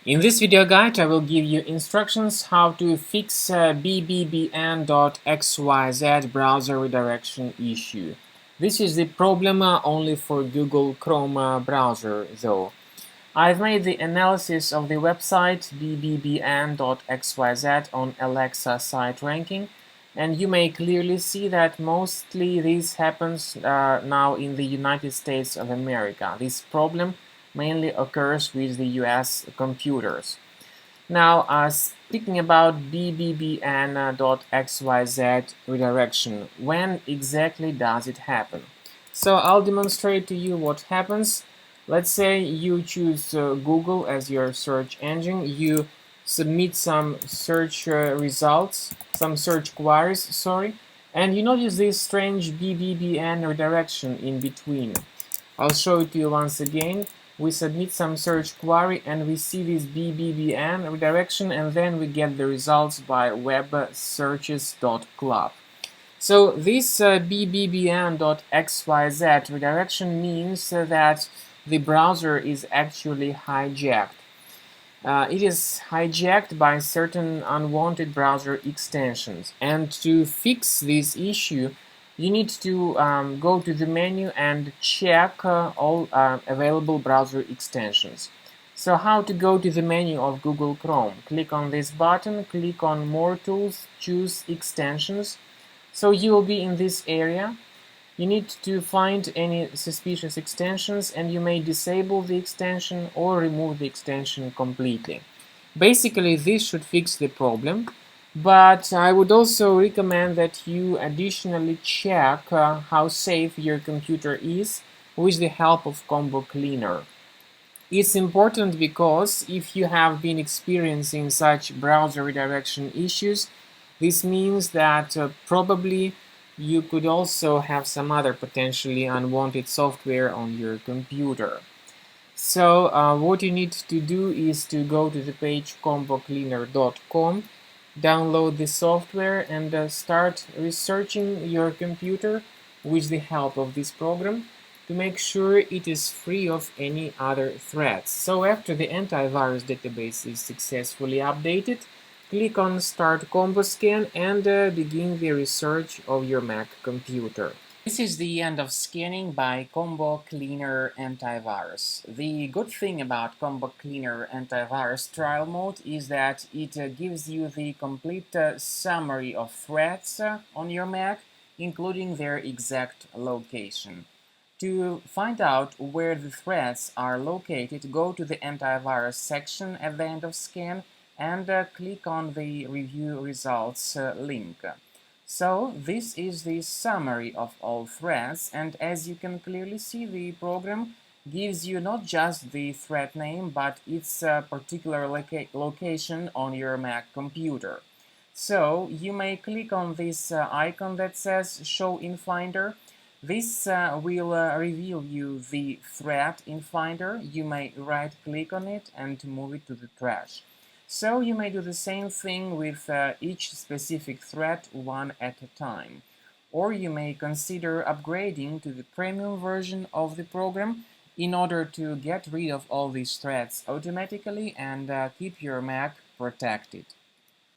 In this video guide, I will give you instructions how to fix Bbbn.xyz browser redirection issue. This is the problem only for Google Chrome browser though. I've made the analysis of the website Bbbn.xyz on Alexa site ranking, and you may clearly see that mostly this happens now in the United States of America. This problem mainly occurs with the US computers. Now, speaking about Bbbn.xyz redirection, when exactly does it happen? So I'll demonstrate to you what happens. Let's say you choose Google as your search engine. You submit some search results, some search queries, sorry, and you notice this strange Bbbn redirection in between. I'll show it to you once again. We submit some search query and we see this Bbbn redirection, and then we get the results by websearches.club. So this Bbbn.xyz redirection means that the browser is actually hijacked. It is hijacked by certain unwanted browser extensions, and to fix this issue you need to go to the menu and check all available browser extensions. So how to go to the menu of Google Chrome? Click on this button, click on More Tools, choose Extensions. So you will be in this area. You need to find any suspicious extensions, and you may disable the extension or remove the extension completely. Basically, this should fix the problem, but I would also recommend that you additionally check how safe your computer is with the help of Combo Cleaner. It's important because if you have been experiencing such browser redirection issues, this means that probably you could also have some other potentially unwanted software on your computer. So what you need to do is to go to the page combocleaner.com, download the software, and start researching your computer with the help of this program to make sure it is free of any other threats. So after the antivirus database is successfully updated, click on Start Combo Scan and begin the research of your Mac computer. This is the end of scanning by Combo Cleaner Antivirus. The good thing about Combo Cleaner Antivirus trial mode is that it gives you the complete summary of threats on your Mac, including their exact location. To find out where the threats are located, go to the antivirus section at the end of scan and click on the review results link. So this is the summary of all threats, and as you can clearly see, the program gives you not just the threat name but its particular location on your Mac computer. So you may click on this icon that says Show in Finder. This will reveal you the threat in Finder. You may right-click on it and move it to the trash. So you may do the same thing with each specific threat one at a time. Or you may consider upgrading to the premium version of the program in order to get rid of all these threats automatically and keep your Mac protected.